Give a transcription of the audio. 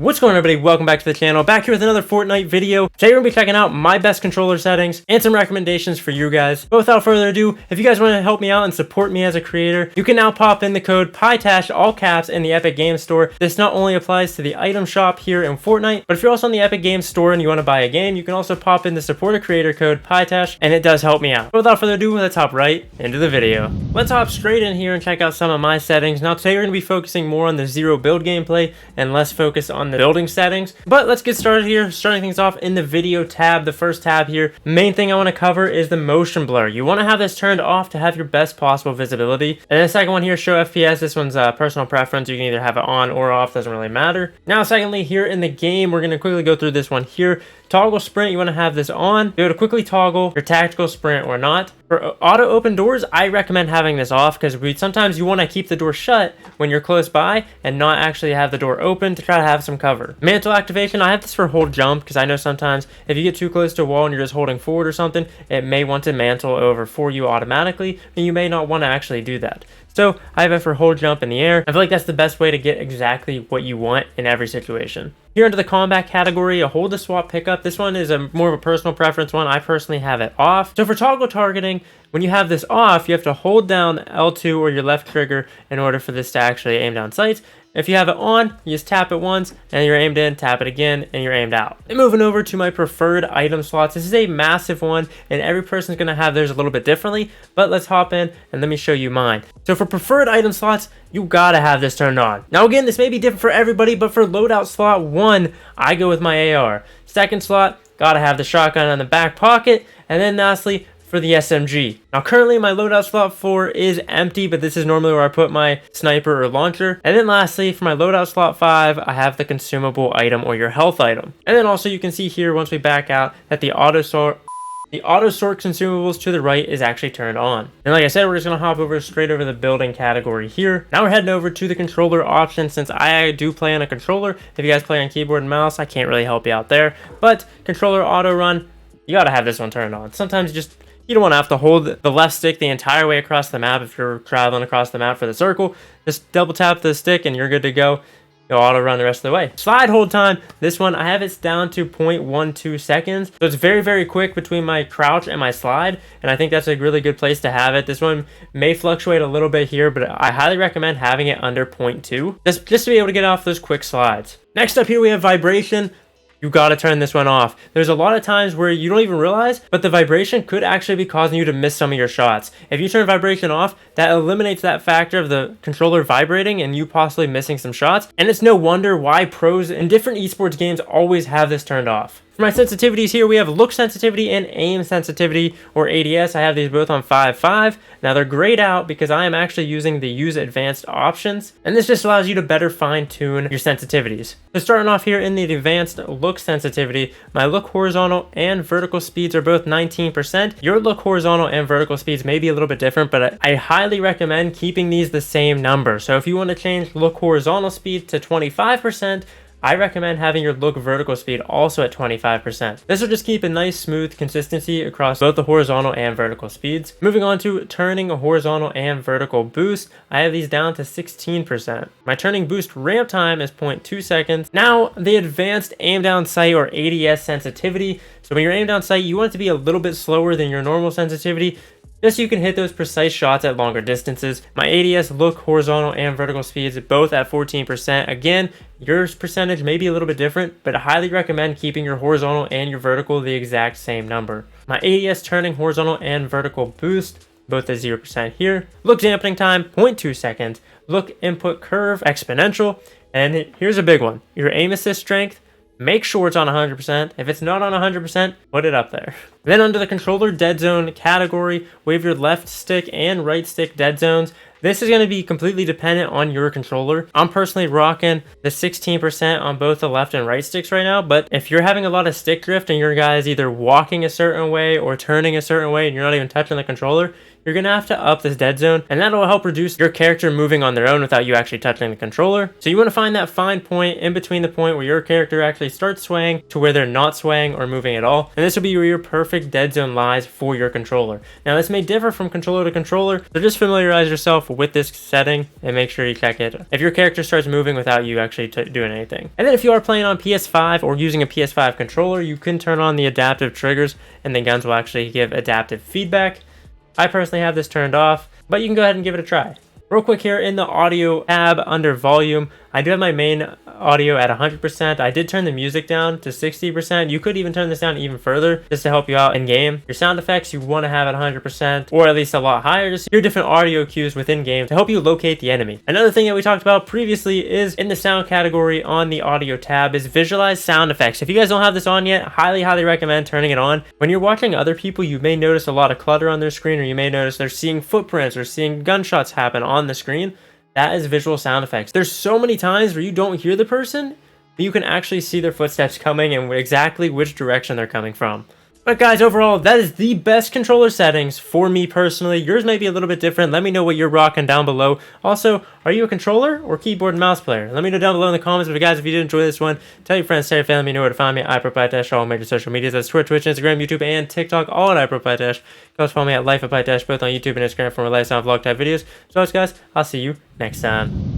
What's going on, everybody? Welcome back to the channel. Back here with another Fortnite video. Today we're going to be checking out my best controller settings and some recommendations for you guys. But without further ado, if you guys want to help me out and support me as a creator, you can now pop in the code PYTASH, all caps, in the Epic Games Store. This not only applies to the item shop here in Fortnite, but if you're also on the Epic Games Store and you want to buy a game, you can also pop in the support a creator code PYTASH, and it does help me out. But without further ado, let's hop right into the video. Let's hop straight in here and check out some of my settings. Now today we're going to be focusing more on the zero build gameplay and less focus on the building settings. But let's get started here, starting things off in the video tab. The first tab here, main thing I want to cover is the motion blur. You want to have this turned off to have your best possible visibility. And the second one here, show FPS. This one's personal preference. You can either have it on or off, doesn't really matter. Now secondly, here in the game, we're going to quickly go through this one here. Toggle sprint, you want to have this on. Be able to quickly toggle your tactical sprint or not. For auto open doors, I recommend having this off because sometimes you want to keep the door shut when you're close by and not actually have the door open to try to have some cover. Mantle activation, I have this for hold jump because I know sometimes if you get too close to a wall and you're just holding forward or something, it may want to mantle over for you automatically, and you may not want to actually do that. So I have it for hold jump in the air. I feel like that's the best way to get exactly what you want in every situation. Here under the combat category, a hold to swap pickup. This one is more of a personal preference one. I personally have it off. So for toggle targeting, when you have this off, you have to hold down L2 or your left trigger in order for this to actually aim down sights. If you have it on, you just tap it once and you're aimed in, tap it again and you're aimed out. And moving over to my preferred item slots. This is a massive one and every person's going to have theirs a little bit differently, but let's hop in and let me show you mine. So for preferred item slots, you gotta have this turned on. Now again, this may be different for everybody, but for loadout slot 1, I go with my AR. Second slot, gotta have the shotgun in the back pocket, and then lastly, for the SMG. Now currently my loadout slot 4 is empty, but this is normally where I put my sniper or launcher. And then lastly, for my loadout slot 5, I have the consumable item or your health item. And then also you can see here once we back out that the auto sort consumables to the right is actually turned on. And like I said, we're just gonna hop over straight over the building category here. Now we're heading over to the controller option. Since I do play on a controller, if you guys play on keyboard and mouse, I can't really help you out there. But controller auto run, you gotta have this one turned on. Sometimes you don't want to have to hold the left stick the entire way across the map if you're traveling across the map for the circle. Just double tap the stick and you're good to go. You'll auto run the rest of the way. Slide hold time, this one I have it down to 0.12 seconds. So it's very, very quick between my crouch and my slide. And I think that's a really good place to have it. This one may fluctuate a little bit here, but I highly recommend having it under 0.2. Just to be able to get off those quick slides. Next up here we have vibration. You gotta turn this one off. There's a lot of times where you don't even realize, but the vibration could actually be causing you to miss some of your shots. If you turn vibration off, that eliminates that factor of the controller vibrating and you possibly missing some shots. And it's no wonder why pros in different esports games always have this turned off. For my sensitivities here, we have look sensitivity and aim sensitivity, or ADS. I have these both on 5.5. Now they're grayed out because I am actually using the use advanced options, and this just allows you to better fine tune your sensitivities. So starting off here in the advanced look sensitivity, my look horizontal and vertical speeds are both 19%. Your look horizontal and vertical speeds may be a little bit different, but I highly recommend keeping these the same number. So if you want to change look horizontal speed to 25%, I recommend having your look vertical speed also at 25%. This will just keep a nice smooth consistency across both the horizontal and vertical speeds. Moving on to turning a horizontal and vertical boost, I have these down to 16%. My turning boost ramp time is 0.2 seconds. Now the advanced aim down sight or ADS sensitivity. So when you're aim down sight, you want it to be a little bit slower than your normal sensitivity, just so you can hit those precise shots at longer distances. My ADS look horizontal and vertical speeds both at 14%. Again, your percentage may be a little bit different, but I highly recommend keeping your horizontal and your vertical the exact same number. My ADS turning horizontal and vertical boost both at 0% here. Look dampening time 0.2 seconds. Look input curve exponential. And here's a big one. Your aim assist strength, make sure it's on 100%. If it's not on 100%, put it up there. Then under the controller dead zone category, we have your left stick and right stick dead zones. This is going to be completely dependent on your controller. I'm personally rocking the 16% on both the left and right sticks right now, but if you're having a lot of stick drift and your guys either walking a certain way or turning a certain way and you're not even touching the controller, you're going to have to up this dead zone, and that'll help reduce your character moving on their own without you actually touching the controller. So you want to find that fine point in between the point where your character actually starts swaying to where they're not swaying or moving at all, and this will be your perfect perfect dead zone lies for your controller. Now this may differ from controller to controller, so just familiarize yourself with this setting and make sure you check it if your character starts moving without you actually doing anything. And then if you are playing on PS5 or using a PS5 controller, you can turn on the adaptive triggers and the guns will actually give adaptive feedback. I personally have this turned off, but you can go ahead and give it a try. Real quick here in the audio tab under volume, I do have my main audio at 100%. I did turn the music down to 60%. You could even turn this down even further just to help you out in game. Your sound effects you want to have at 100% or at least a lot higher, just your different audio cues within game to help you locate the enemy. Another thing that we talked about previously is in the sound category on the audio tab is visualize sound effects. If you guys don't have this on yet, highly recommend turning it on. When you're watching other people, you may notice a lot of clutter on their screen, or you may notice they're seeing footprints or seeing gunshots happen on the screen. That is visual sound effects. There's so many times where you don't hear the person, but you can actually see their footsteps coming and exactly which direction they're coming from. But guys, overall, that is the best controller settings for me personally. Yours may be a little bit different. Let me know what you're rocking down below. Also, are you a controller or keyboard and mouse player? Let me know down below in the comments. But guys, if you did enjoy this one, tell your friends, tell your family, you know where to find me. PYTASH, all major social medias. That's Twitter, Twitch, Instagram, YouTube, and TikTok, all at PYTASH. You can also follow me at Life of PYTASH, both on YouTube and Instagram for more lifestyle vlog type videos. So guys, I'll see you next time.